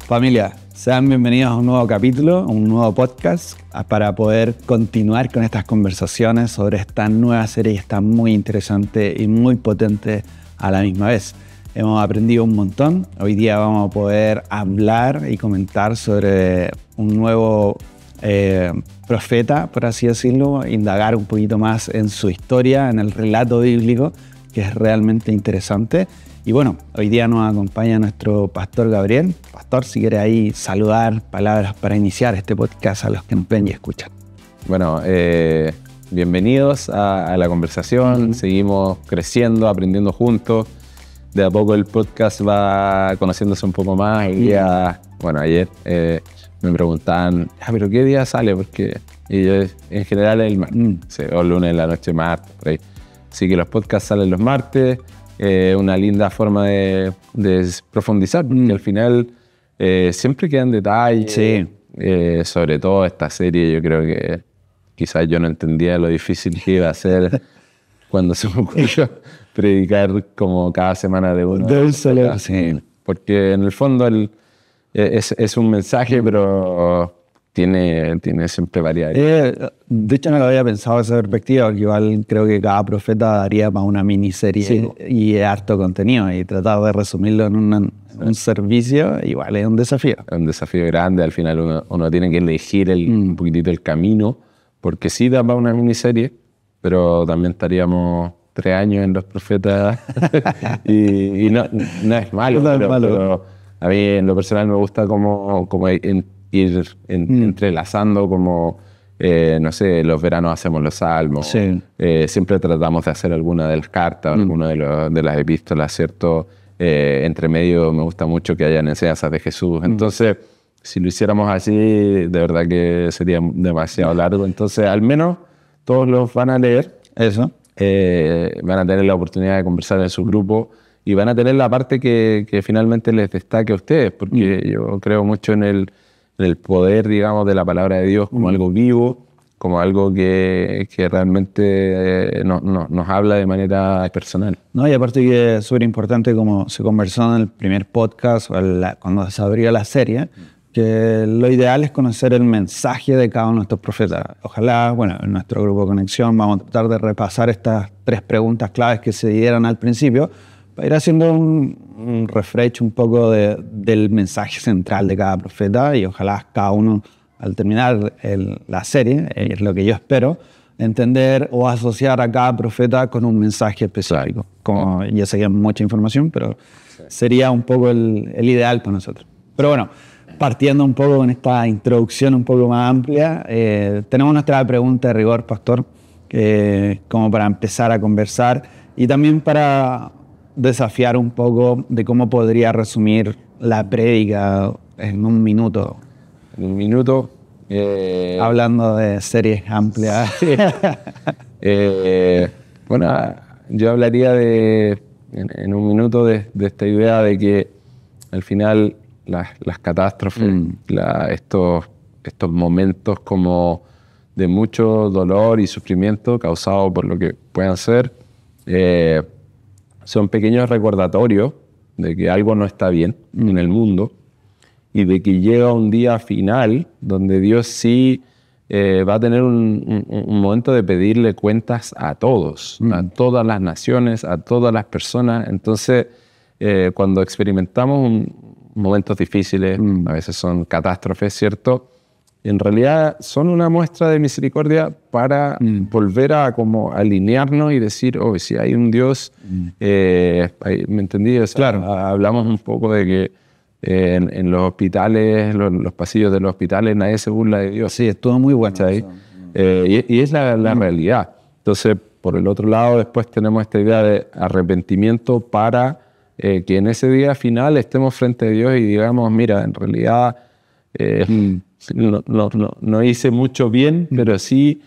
Familia, sean bienvenidos a un nuevo capítulo, a un nuevo podcast, para poder continuar con estas conversaciones sobre esta nueva serie que está muy interesante y muy potente a la misma vez. Hemos aprendido un montón. Hoy día vamos a poder hablar y comentar sobre un nuevo profeta, por así decirlo, indagar un poquito más en su historia, en el relato bíblico, que es realmente interesante. Y bueno, hoy día nos acompaña nuestro pastor Gabriel. Pastor, si quiere ahí saludar, palabras para iniciar este podcast a los que nos ven y escuchan. Bueno, bienvenidos a la conversación. Seguimos creciendo, aprendiendo juntos. De a poco el podcast va conociéndose un poco más. Y ayer me preguntaban, ¿pero qué día sale? Porque en general es el martes, o lunes en la noche, martes, por ahí. Así que los podcasts salen los martes. Una linda forma de profundizar, porque al final siempre quedan detalles. Sí. Sobre todo esta serie, yo creo que quizás yo no entendía lo difícil que iba a ser cuando se me ocurrió predicar como cada semana de uno. De un solo. Sí. Porque en el fondo es un mensaje, pero tiene siempre variedad. De hecho, no lo había pensado desde esa perspectiva, porque igual creo que cada profeta daría para una miniserie y harto contenido, y tratar de resumirlo en un servicio igual es un desafío. Es un desafío grande. Al final uno tiene que elegir un poquitito el camino, porque sí da para una miniserie, pero también estaríamos 3 años en los profetas y no es malo, pero a mí en lo personal me gusta como ir entrelazando, como no sé, los veranos hacemos los salmos, siempre tratamos de hacer alguna de las cartas, alguna de las epístolas, ¿cierto? Entre medio me gusta mucho que hayan enseñanzas de Jesús. Entonces, si lo hiciéramos así, de verdad que sería demasiado largo. Entonces, al menos todos los van a leer. Eso. Van a tener la oportunidad de conversar en su grupo y van a tener la parte que finalmente les destaque a ustedes, porque yo creo mucho en el poder, digamos, de la palabra de Dios como algo vivo, como algo que realmente nos habla de manera personal. No, y aparte que es súper importante, como se conversó en el primer podcast, cuando se abrió la serie, que lo ideal es conocer el mensaje de cada uno de estos profetas. Ojalá, bueno, en nuestro grupo de conexión vamos a tratar de repasar estas 3 preguntas claves que se dieron al principio, para ir haciendo un refresh un poco del mensaje central de cada profeta, y ojalá cada uno, al terminar la serie, es lo que yo espero, entender o asociar a cada profeta con un mensaje específico. Como ya sé que hay mucha información, pero sería un poco el ideal para nosotros. Pero bueno, partiendo un poco con esta introducción un poco más amplia, tenemos nuestra pregunta de rigor, pastor, como para empezar a conversar y también para desafiar un poco de cómo podría resumir la prédica en un minuto. En un minuto. Hablando de series amplias. Bueno, yo hablaría en un minuto de esta idea de que al final las catástrofes, estos momentos como de mucho dolor y sufrimiento causado por lo que puedan ser, son pequeños recordatorios de que algo no está bien en el mundo y de que llega un día final donde Dios sí va a tener un momento de pedirle cuentas a todos, a todas las naciones, a todas las personas. Entonces, cuando experimentamos momentos difíciles, a veces son catástrofes, ¿cierto? En realidad son una muestra de misericordia para volver a como alinearnos y decir, si hay un Dios, ¿me entendí? O sea, claro. Hablamos un poco de que en los hospitales, los pasillos de los hospitales, nadie se burla de Dios. Sí, estuvo muy bueno. Y es la realidad. Entonces, por el otro lado, después tenemos esta idea de arrepentimiento para que en ese día final estemos frente a Dios y digamos, mira, en realidad no hice mucho bien, pero sí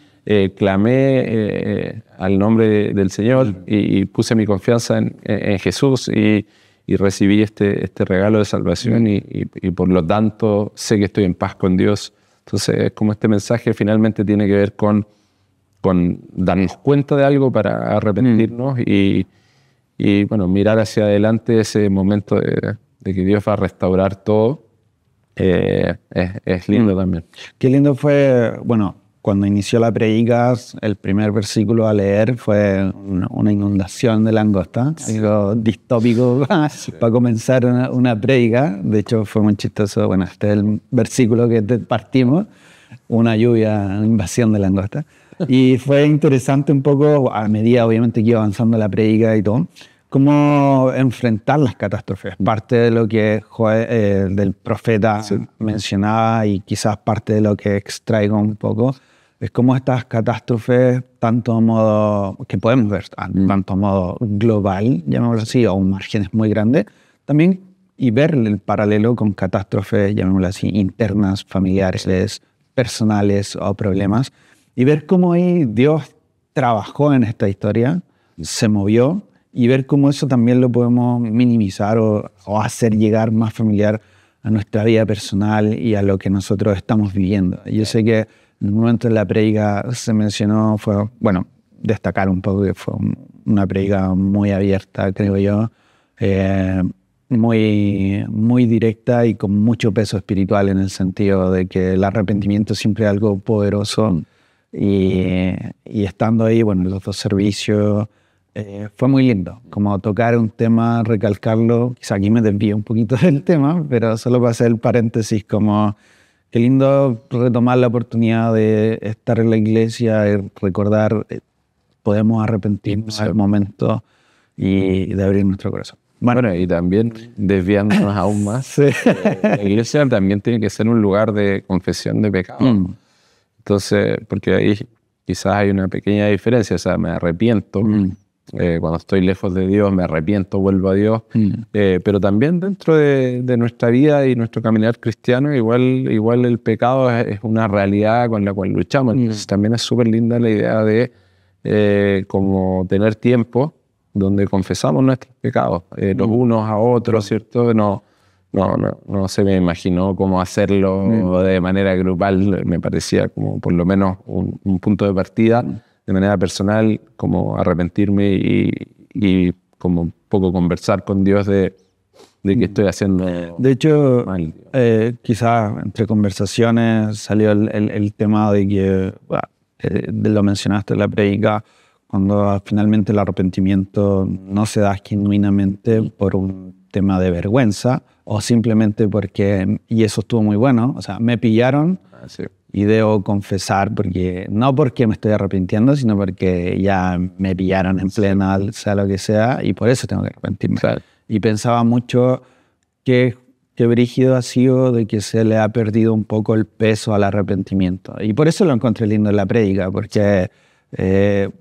clamé al nombre del Señor y puse mi confianza en Jesús y recibí este regalo de salvación y por lo tanto sé que estoy en paz con Dios. Entonces, como este mensaje finalmente tiene que ver con con darnos cuenta de algo para arrepentirnos y bueno, mirar hacia adelante ese momento de que Dios va a restaurar todo. Es lindo también. Qué lindo fue, bueno, cuando inició la predica, el primer versículo a leer fue una inundación de langosta, algo distópico para comenzar una predica. De hecho, fue muy chistoso. Bueno, este es el versículo que partimos, una lluvia, una invasión de langosta. Y fue interesante un poco, a medida obviamente que iba avanzando la predica y todo, cómo enfrentar las catástrofes. Parte de lo que del profeta mencionaba y quizás parte de lo que extraigo un poco es cómo estas catástrofes, tanto a modo que podemos ver, tanto a modo global, llamémoslo así, o márgenes muy grandes, también y ver el paralelo con catástrofes, llamémoslo así, internas, familiares, personales o problemas, y ver cómo ahí Dios trabajó en esta historia, se movió, y ver cómo eso también lo podemos minimizar o hacer llegar más familiar a nuestra vida personal y a lo que nosotros estamos viviendo. Yo sé que en un momento en la predica se mencionó, fue, bueno, destacar un poco que fue una predica muy abierta, creo yo, muy directa y con mucho peso espiritual en el sentido de que el arrepentimiento siempre es algo poderoso y estando ahí, bueno, en los dos servicios, fue muy lindo, como tocar un tema, recalcarlo. Quizá aquí me desvío un poquito del tema, pero solo para hacer el paréntesis, como qué lindo retomar la oportunidad de estar en la iglesia y recordar, podemos arrepentirnos al momento y de abrir nuestro corazón. Bueno, y también desviándonos aún más, sí. La iglesia también tiene que ser un lugar de confesión de pecado. Entonces, porque ahí quizás hay una pequeña diferencia, o sea, me arrepiento. Cuando estoy lejos de Dios, me arrepiento, vuelvo a Dios. Pero también dentro de nuestra vida y nuestro caminar cristiano, igual el pecado es una realidad con la cual luchamos. Entonces también es súper linda la idea de como tener tiempo donde confesamos nuestros pecados, los unos a otros, ¿cierto? No se me imaginó cómo hacerlo de manera grupal. Me parecía como por lo menos un punto de partida. De manera personal, como arrepentirme y como un poco conversar con Dios de qué estoy haciendo. De hecho, mal. Quizás entre conversaciones salió el tema de que, lo mencionaste en la predica, cuando finalmente el arrepentimiento no se da genuinamente por un tema de vergüenza o simplemente porque, y eso estuvo muy bueno, o sea, me pillaron. Sí. Y debo confesar, no porque me estoy arrepintiendo, sino porque ya me pillaron en plena, sea lo que sea, y por eso tengo que arrepentirme. Claro. Y pensaba mucho qué brígido ha sido de que se le ha perdido un poco el peso al arrepentimiento. Y por eso lo encontré lindo en la prédica, porque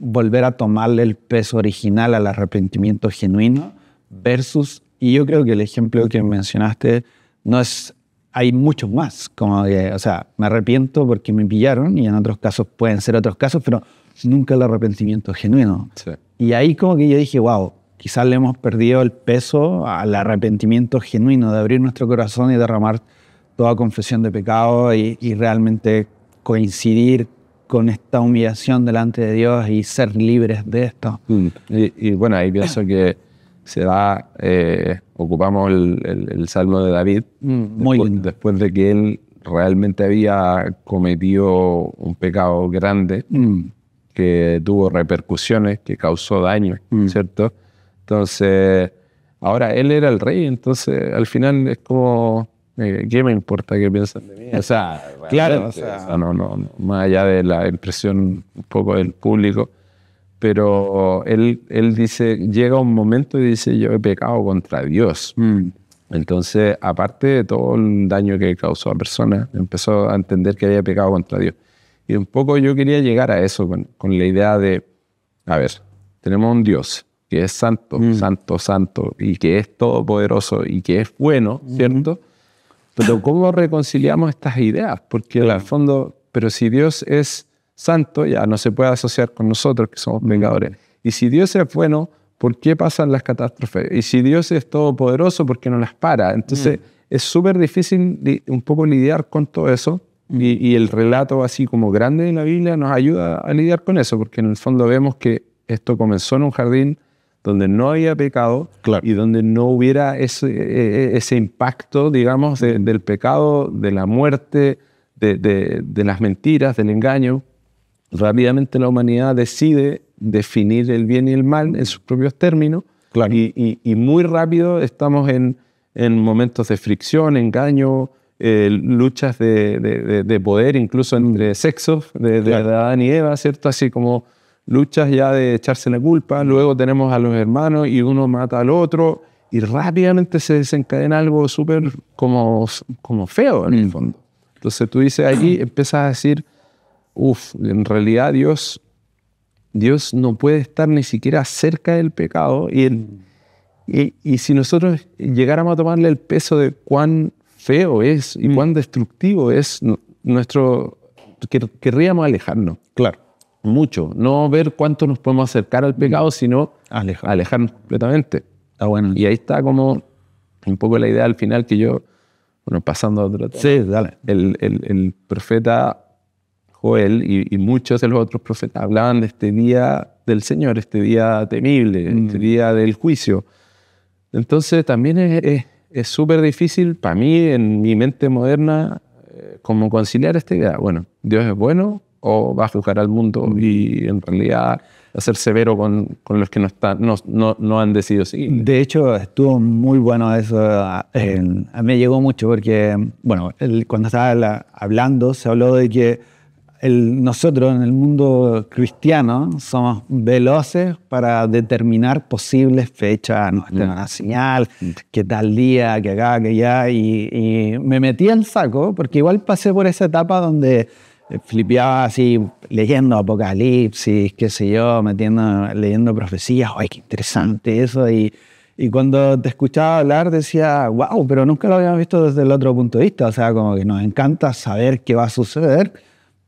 volver a tomarle el peso original al arrepentimiento genuino versus, y yo creo que el ejemplo que mencionaste no es... Hay muchos más, como que, o sea, me arrepiento porque me pillaron y en otros casos pueden ser otros casos, pero nunca el arrepentimiento genuino. Sí. Y ahí como que yo dije, wow, quizás le hemos perdido el peso al arrepentimiento genuino, de abrir nuestro corazón y derramar toda confesión de pecado y realmente coincidir con esta humillación delante de Dios y ser libres de esto. Y bueno, ahí pienso que se da, ocupamos el Salmo de David, después de que él realmente había cometido un pecado grande, que tuvo repercusiones, que causó daño, ¿cierto? Entonces, ahora él era el rey, entonces al final es como, ¿qué me importa qué piensan de mí? O sea, claro, o sea, no, más allá de la impresión un poco del público. Pero él dice, llega un momento y dice, yo he pecado contra Dios. Entonces, aparte de todo el daño que causó a la persona, empezó a entender que había pecado contra Dios. Y un poco yo quería llegar a eso con la idea de, a ver, tenemos un Dios que es santo, santo, y que es todopoderoso y que es bueno, ¿cierto? Pero ¿cómo reconciliamos estas ideas? Porque en el fondo, pero si Dios es santo, ya no se puede asociar con nosotros que somos pecadores. Y si Dios es bueno, ¿por qué pasan las catástrofes? Y si Dios es todopoderoso, ¿por qué no las para? Entonces es súper difícil un poco lidiar con todo eso, Y el relato así como grande de la Biblia nos ayuda a lidiar con eso, porque en el fondo vemos que esto comenzó en un jardín donde no había pecado, Claro. y donde no hubiera ese impacto, digamos, del pecado, de la muerte, de las mentiras, del engaño. Rápidamente la humanidad decide definir el bien y el mal en sus propios términos. Claro. Y muy rápido estamos en momentos de fricción, engaño, luchas de poder, incluso entre sexos, de Adán y Eva, ¿cierto? Así como luchas ya de echarse la culpa. Luego tenemos a los hermanos y uno mata al otro, y rápidamente se desencadena algo súper como feo en el fondo. Entonces tú dices allí, empiezas a decir, en realidad Dios no puede estar ni siquiera cerca del pecado, y si nosotros llegáramos a tomarle el peso de cuán feo es y cuán destructivo es querríamos alejarnos. Claro. Mucho. No ver cuánto nos podemos acercar al pecado, sino alejarnos completamente. Está bueno. Y ahí está como un poco la idea al final que yo, bueno, pasando a otro tema. Sí, dale. El profeta Joel y muchos de los otros profetas hablaban de este día del Señor, este día temible, este día del juicio. Entonces también es súper difícil para mí, en mi mente moderna, como conciliar esta idea. Bueno, Dios es bueno, o va a juzgar al mundo y en realidad a ser severo con los que no han decidido seguir. De hecho, estuvo muy bueno eso. A mí me llegó mucho porque, bueno, cuando estaba hablando, se habló de que nosotros en el mundo cristiano somos veloces para determinar posibles fechas, nos tengo una señal, que tal día, que acá, que allá, y me metí al saco porque igual pasé por esa etapa donde flipeaba así, leyendo Apocalipsis, qué sé yo, leyendo profecías. ¡Ay, qué interesante eso! Y cuando te escuchaba hablar decía, wow, pero nunca lo habíamos visto desde el otro punto de vista. O sea, como que nos encanta saber qué va a suceder,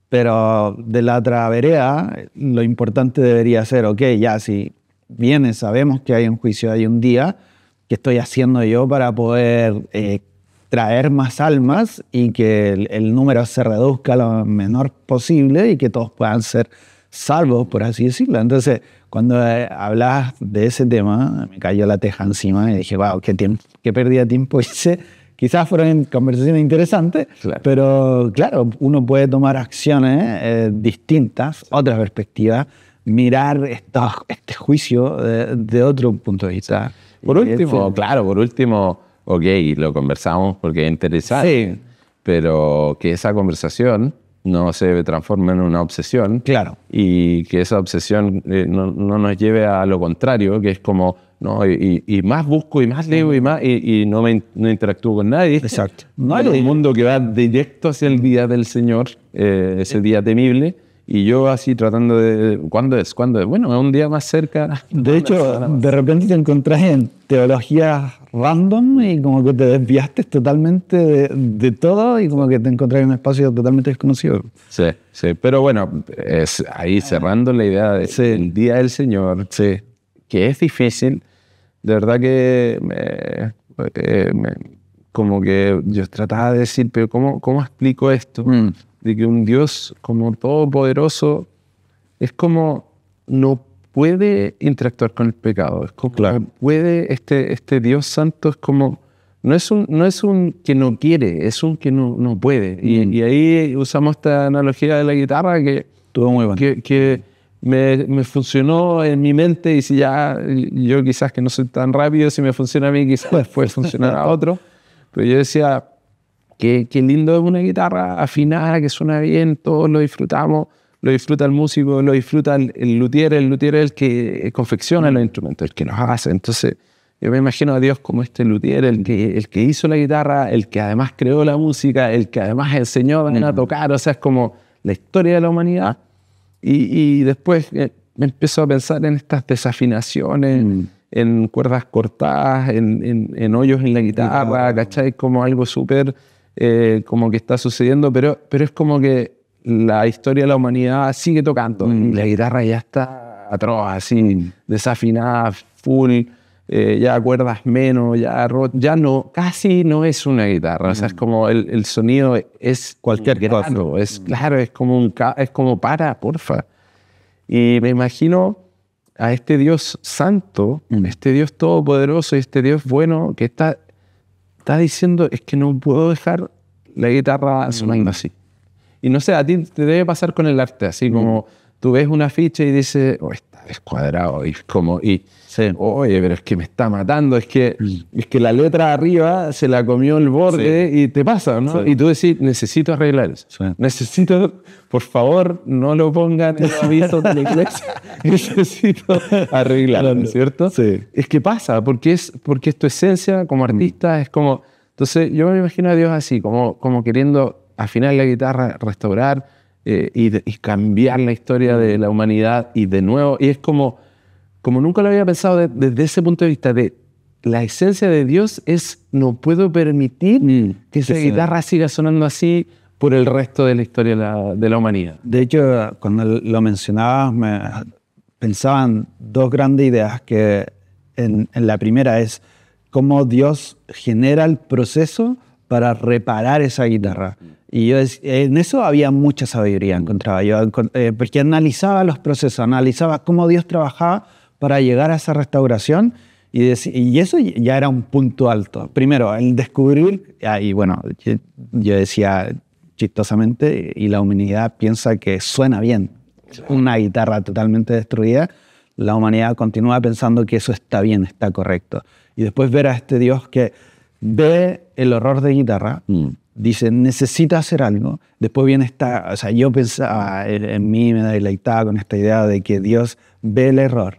pero de la otra vereda, lo importante debería ser, ok, ya si viene, sabemos que hay un juicio, hay un día, ¿qué estoy haciendo yo para poder traer más almas y que el número se reduzca lo menor posible y que todos puedan ser salvos, por así decirlo? Entonces, cuando hablabas de ese tema, me cayó la teja encima y dije, wow, qué pérdida de tiempo hice. Quizás fueron conversaciones interesantes, claro, pero claro, uno puede tomar acciones distintas, otra perspectiva, mirar este juicio de otro punto de vista. Por último, ok, lo conversamos porque es interesante, sí, pero que esa conversación no se transforme en una obsesión. Claro. Y que esa obsesión no nos lleve a lo contrario, que es como, no, y más busco, y más leo, y no interactúo con nadie. Exacto. No hay un mundo que va directo hacia el día del Señor, ese día temible. Y yo así tratando de... ¿Cuándo es? Bueno, es un día más cerca. De hecho, de repente te encontrás en teologías random y como que te desviaste totalmente de todo y como que te encontrás en un espacio totalmente desconocido. Sí, sí. Pero bueno, es ahí cerrando la idea del día del Señor, sí, que es difícil. De verdad que como que yo trataba de decir, pero ¿cómo explico esto? De que un Dios como todopoderoso es como no puede interactuar con el pecado, es como claro, puede, este Dios santo es como, no es un que no quiere, es un que no puede. Y ahí usamos esta analogía de la guitarra que estuvo muy bueno, que me funcionó en mi mente, y si ya yo quizás que no soy tan rápido, si me funciona a mí quizás puede funcionar a otro, pero yo decía, qué lindo es una guitarra afinada, que suena bien, todos lo disfrutamos, lo disfruta el músico, lo disfruta el luthier es el que confecciona los instrumentos, el que los hace. Entonces yo me imagino a Dios como este luthier, el que hizo la guitarra, el que además creó la música, el que además enseñó a tocar, o sea, es como la historia de la humanidad. Y después me empiezo a pensar en estas desafinaciones, en cuerdas cortadas, en hoyos en la guitarra, ¿cachai? Como algo súper... como que está sucediendo, pero es como que la historia de la humanidad sigue tocando y la guitarra ya está atroz, así, desafinada, full, ya cuerdas menos, ya no, casi no es una guitarra. O sea, es como el sonido es Cualquier grano, es claro, es como porfa. Y me imagino a este Dios santo, este Dios todopoderoso y este Dios bueno que está diciendo, es que no puedo dejar la guitarra sonando así. Y no sé, a ti te debe pasar con el arte, así como tú ves una ficha y dices, oh, está descuadrado, Sí. oye, pero es que me está matando, es que la letra arriba se la comió el borde y te pasa, ¿no? Sí. Y tú decís, necesito arreglar eso. Sí. Necesito, por favor, no lo pongan en los avisos de la iglesia. Necesito arreglarlo, ¿cierto? Sí. Es que pasa, porque es tu esencia como artista, es como... Entonces yo me imagino a Dios así, como queriendo afinar la guitarra, restaurar y cambiar la historia de la humanidad y de nuevo, y es como nunca lo había pensado desde ese punto de vista de la esencia de Dios es no puedo permitir que esa guitarra siga sonando así por el resto de la historia de la humanidad. De hecho, cuando lo mencionabas, pensaba en dos grandes ideas, que en la primera es cómo Dios genera el proceso para reparar esa guitarra. Y yo en eso había mucha sabiduría, encontraba yo, porque analizaba los procesos, analizaba cómo Dios trabajaba para llegar a esa restauración, y eso ya era un punto alto. Primero, el descubrir, y bueno, yo decía chistosamente, y la humanidad piensa que suena bien, una guitarra totalmente destruida, la humanidad continúa pensando que eso está bien, está correcto. Y después ver a este Dios que ve el horror de guitarra, dice, necesita hacer algo. Después viene o sea, yo pensaba, en mí me deleitaba con esta idea de que Dios ve el error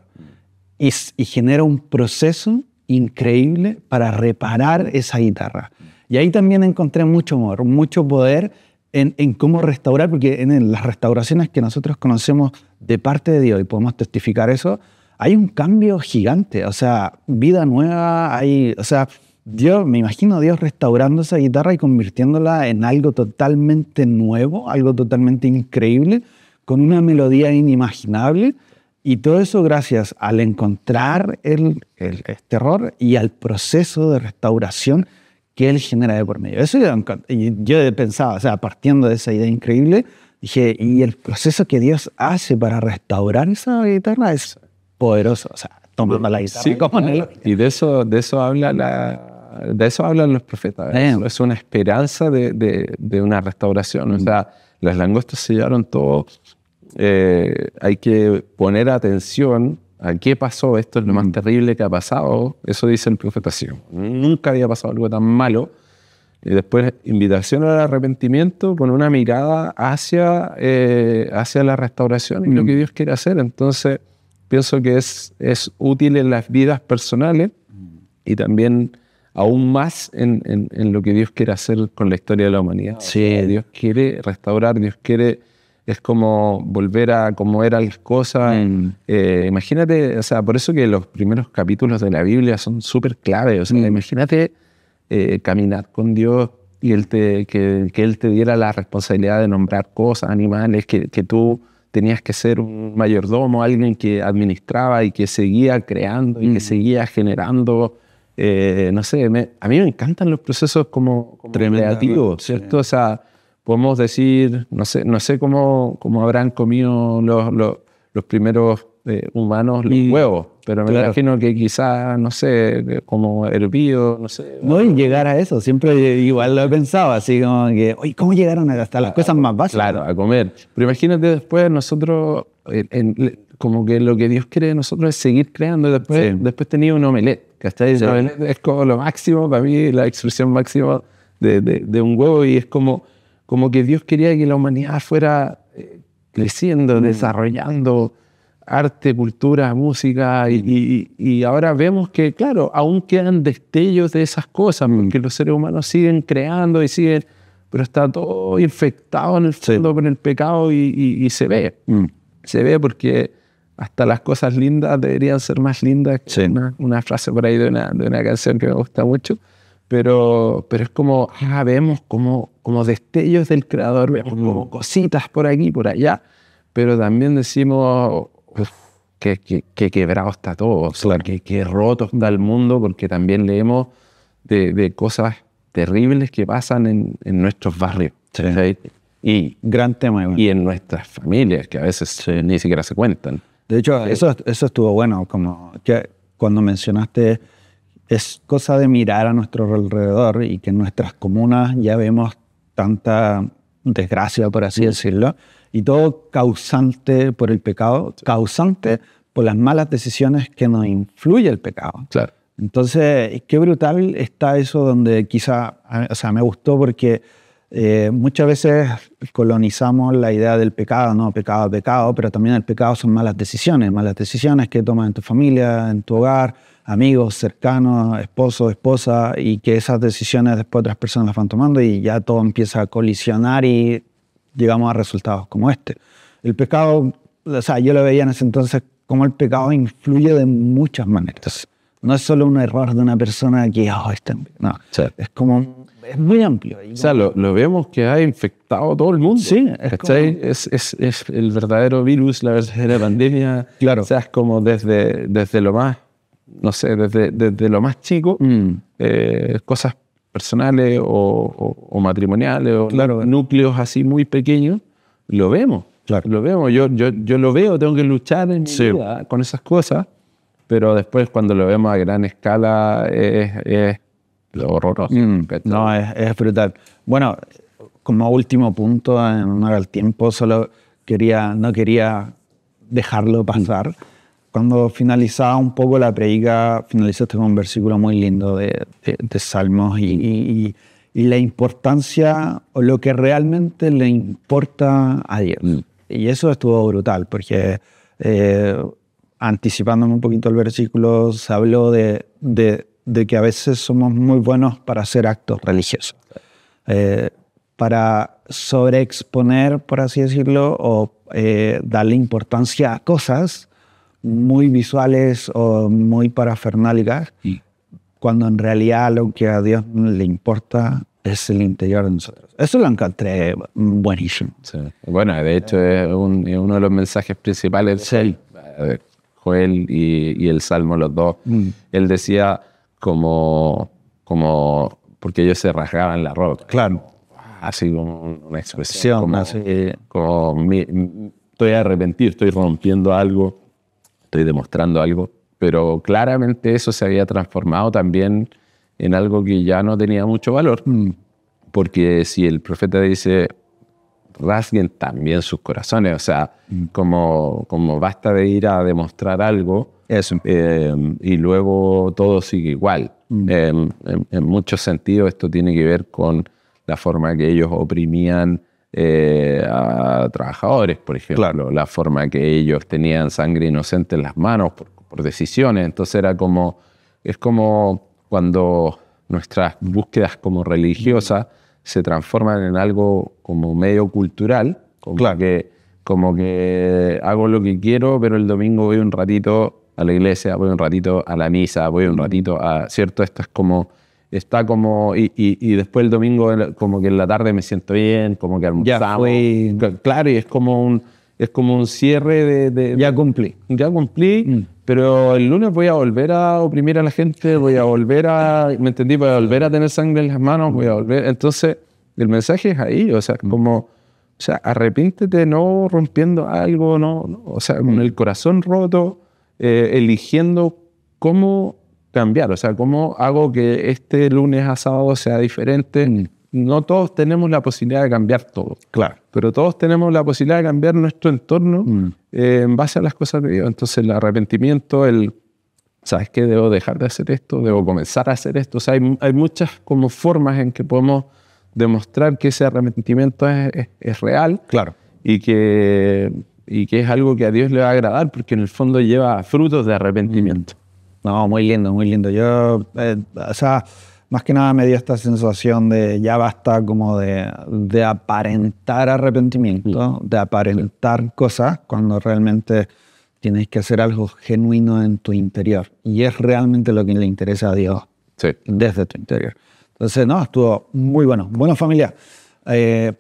y genera un proceso increíble para reparar esa guitarra. Y ahí también encontré mucho amor, mucho poder en cómo restaurar, porque en las restauraciones que nosotros conocemos de parte de Dios, y podemos testificar eso, hay un cambio gigante, o sea, vida nueva, o sea, me imagino a Dios restaurando esa guitarra y convirtiéndola en algo totalmente nuevo, algo totalmente increíble, con una melodía inimaginable, y todo eso gracias al encontrar este error y al proceso de restauración que Él genera de por medio. Eso yo pensaba, o sea, partiendo de esa idea increíble, dije, y el proceso que Dios hace para restaurar esa guitarra es poderoso, o sea, tomando la guitarra. Sí, y de eso hablan los profetas. Es una esperanza de una restauración. O sea, las langostas se llevaron todo. Hay que poner atención a qué pasó. Esto es lo más terrible que ha pasado. Eso dice el profeta. Sí, nunca había pasado algo tan malo. Y después, invitación al arrepentimiento con una mirada hacia la restauración y lo que Dios quiere hacer. Entonces, pienso que es útil en las vidas personales y también aún más en lo que Dios quiere hacer con la historia de la humanidad. Sí. O sea, Dios quiere restaurar, Dios quiere... Es como volver a como eran las cosas. Imagínate, o sea, por eso que los primeros capítulos de la Biblia son súper clave. O sea, imagínate caminar con Dios y que Él te diera la responsabilidad de nombrar cosas, animales, que tú tenías que ser un mayordomo, alguien que administraba y que seguía creando y que seguía generando. No sé, a mí me encantan los procesos como creativos, ¿cierto? O sea, podemos decir, no sé cómo habrán comido los primeros humanos los huevos, pero me imagino que quizás, no sé, como hervido, no sé. No, y llegar a eso, siempre igual lo he pensado, así como que, oye, ¿cómo llegaron hasta las cosas más básicas? Claro, a comer. Pero imagínate después nosotros, como que lo que Dios quiere de nosotros es seguir creando, y después tenía un omelette, ¿cachai? Sí. El omelette es como lo máximo, para mí, la expresión máxima de un huevo, y es como que Dios quería que la humanidad fuera creciendo, desarrollando arte, cultura, música, y ahora vemos que, claro, aún quedan destellos de esas cosas, porque los seres humanos siguen creando pero está todo infectado en el fondo con el pecado y se ve. Se ve porque hasta las cosas lindas deberían ser más lindas. Sí. Una frase por ahí de una canción que me gusta mucho. Pero es como, vemos como destellos del Creador, vemos como cositas por aquí, por allá, pero también decimos, qué quebrado está todo, o sea, qué roto está el mundo, porque también leemos de cosas terribles que pasan en nuestros barrios. Sí. ¿Sí? Y Gran tema. Igual. y en nuestras familias, que a veces ni siquiera se cuentan. De hecho, eso estuvo bueno, como que cuando mencionaste, es cosa de mirar a nuestro alrededor y que en nuestras comunas ya vemos tanta desgracia, por así decirlo, y todo causante por el pecado, causante por las malas decisiones que nos influye el pecado. Claro. Entonces, qué brutal está eso donde quizá, o sea, me gustó porque muchas veces colonizamos la idea del pecado, ¿no? Pecado, pecado, pero también el pecado son malas decisiones que tomas en tu familia, en tu hogar, amigos, cercanos, esposo, esposa, y que esas decisiones después otras personas las van tomando y ya todo empieza a colisionar y llegamos a resultados como este. El pecado, o sea, yo lo veía en ese entonces como el pecado influye de muchas maneras. No es solo un error de una persona que, no, Sí. es como, es muy amplio. O sea, lo vemos que ha infectado a todo el mundo. Sí, ¿cachai? Es el verdadero virus, la verdadera pandemia. Claro. O sea, es como desde lo más, no sé, desde lo más chico, cosas personales o matrimoniales o Claro. núcleos así muy pequeños, lo vemos. Claro. Lo vemos. Yo lo veo, tengo que luchar en mi vida con esas cosas, pero después cuando lo vemos a gran escala es horroroso. No, es brutal. Bueno, como último punto, en honor al tiempo, solo no quería dejarlo pasar. Cuando finalizaba un poco la predica, finalizaste con un versículo muy lindo de Salmos y la importancia o lo que realmente le importa a Dios. Y eso estuvo brutal, porque anticipándome un poquito el versículo, se habló de que a veces somos muy buenos para hacer actos religiosos, para sobreexponer, por así decirlo, o darle importancia a cosas muy visuales o muy parafernálicas, cuando en realidad lo que a Dios le importa es el interior de nosotros. Eso lo encontré buenísimo. Sí. Bueno, de hecho es uno de los mensajes principales de Joel y el Salmo, los dos. Él decía como porque ellos se rasgaban la ropa. Claro. Así como una expresión. Como estoy arrepentido, estoy rompiendo algo, estoy demostrando algo. Pero claramente eso se había transformado también en algo que ya no tenía mucho valor. Porque si el profeta dice, rasguen también sus corazones, o sea, como basta de ir a demostrar algo y luego todo sigue igual. En muchos sentidos esto tiene que ver con la forma que ellos oprimían a trabajadores, por ejemplo, claro. La forma que ellos tenían sangre inocente en las manos por decisiones. Entonces es como cuando nuestras búsquedas como religiosas se transforman en algo como medio cultural, como que hago lo que quiero, pero el domingo voy un ratito a la iglesia, voy un ratito a la misa, voy un ratito a... ¿Cierto? Esto es como... Está como... Y después el domingo como que en la tarde me siento bien, como que almorzamos. Claro, y es como un cierre de ya cumplí. Ya cumplí, pero el lunes voy a volver a oprimir a la gente, voy a volver a... ¿Me entendí? Voy a volver a tener sangre en las manos, voy a volver... Entonces, el mensaje es ahí, o sea, como... O sea, arrepíntete no rompiendo algo, no, o sea, con el corazón roto, eligiendo cómo cambiar, o sea, cómo hago que este lunes a sábado sea diferente. No todos tenemos la posibilidad de cambiar todo, claro, pero todos tenemos la posibilidad de cambiar nuestro entorno en base a las cosas de Dios. Entonces el arrepentimiento, ¿sabes qué? Debo dejar de hacer esto, debo comenzar a hacer esto. O sea, hay muchas como formas en que podemos demostrar que ese arrepentimiento es real, claro, y que es algo que a Dios le va a agradar, porque en el fondo lleva frutos de arrepentimiento. No, muy lindo, muy lindo. Yo, o sea, más que nada me dio esta sensación de ya basta como de aparentar arrepentimiento, de aparentar cosas, cuando realmente tienes que hacer algo genuino en tu interior. Y es realmente lo que le interesa a Dios desde tu interior. Entonces, no, estuvo muy bueno. Bueno, familia,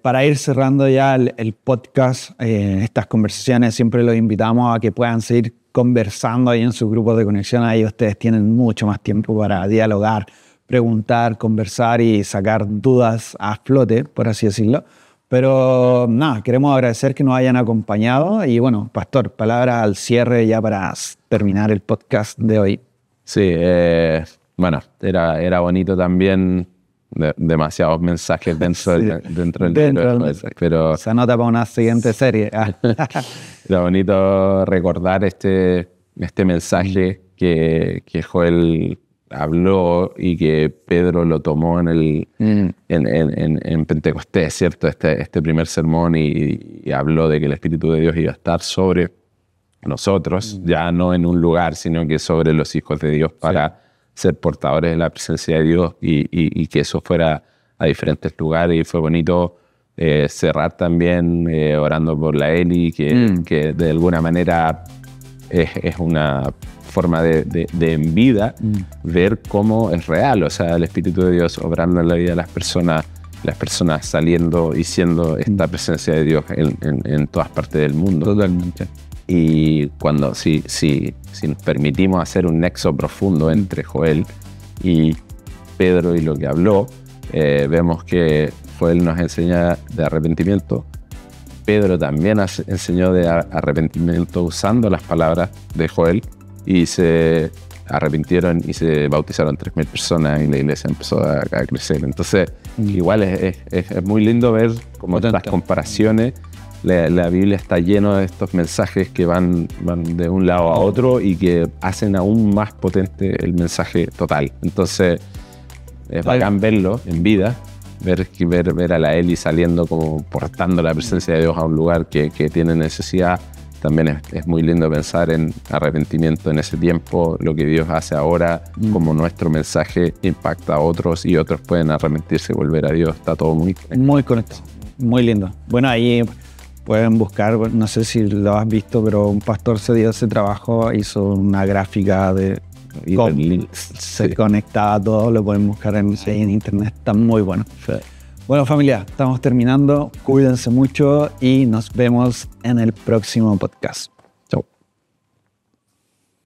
Para ir cerrando ya el podcast, estas conversaciones, siempre los invitamos a que puedan seguir conversando ahí en sus grupos de conexión. Ahí ustedes tienen mucho más tiempo para dialogar, preguntar, conversar y sacar dudas a flote, por así decirlo. Pero nada, queremos agradecer que nos hayan acompañado y bueno, Pastor, palabras al cierre ya para terminar el podcast de hoy. Sí, bueno, era bonito también, demasiados mensajes dentro del mensaje, pero se anota para una siguiente serie. Era bonito recordar este mensaje que Joel habló y que Pedro lo tomó en Pentecostés, ¿cierto? Este primer sermón y habló de que el Espíritu de Dios iba a estar sobre nosotros, ya no en un lugar, sino que sobre los hijos de Dios para ser portadores de la presencia de Dios y que eso fuera a diferentes lugares. Y fue bonito cerrar también orando por la Eli, que de alguna manera es una forma de en vida ver cómo es real, o sea, el Espíritu de Dios obrando en la vida de las personas saliendo y siendo esta presencia de Dios en todas partes del mundo. Totalmente. Y cuando si nos permitimos hacer un nexo profundo entre Joel y Pedro y lo que habló, vemos que Joel nos enseña de arrepentimiento. Pedro también enseñó de arrepentimiento usando las palabras de Joel y se arrepintieron y se bautizaron 3.000 personas y la iglesia empezó a crecer. Entonces, igual es muy lindo ver como estas comparaciones. La Biblia está llena de estos mensajes que van de un lado a otro y que hacen aún más potente el mensaje total. Entonces, es bacán verlo en vida, ver a la Eli saliendo como portando la presencia de Dios a un lugar que tiene necesidad. También es muy lindo pensar en arrepentimiento en ese tiempo, lo que Dios hace ahora, como nuestro mensaje impacta a otros y otros pueden arrepentirse y volver a Dios. Está todo muy conectado. Muy conectado, muy lindo. Bueno, ahí pueden buscar, no sé si lo has visto, pero un pastor se dio ese trabajo, hizo una gráfica de cómo se conectaba todo, lo pueden buscar en internet, está muy bueno. Sí. Bueno, familia, estamos terminando. Cuídense mucho y nos vemos en el próximo podcast.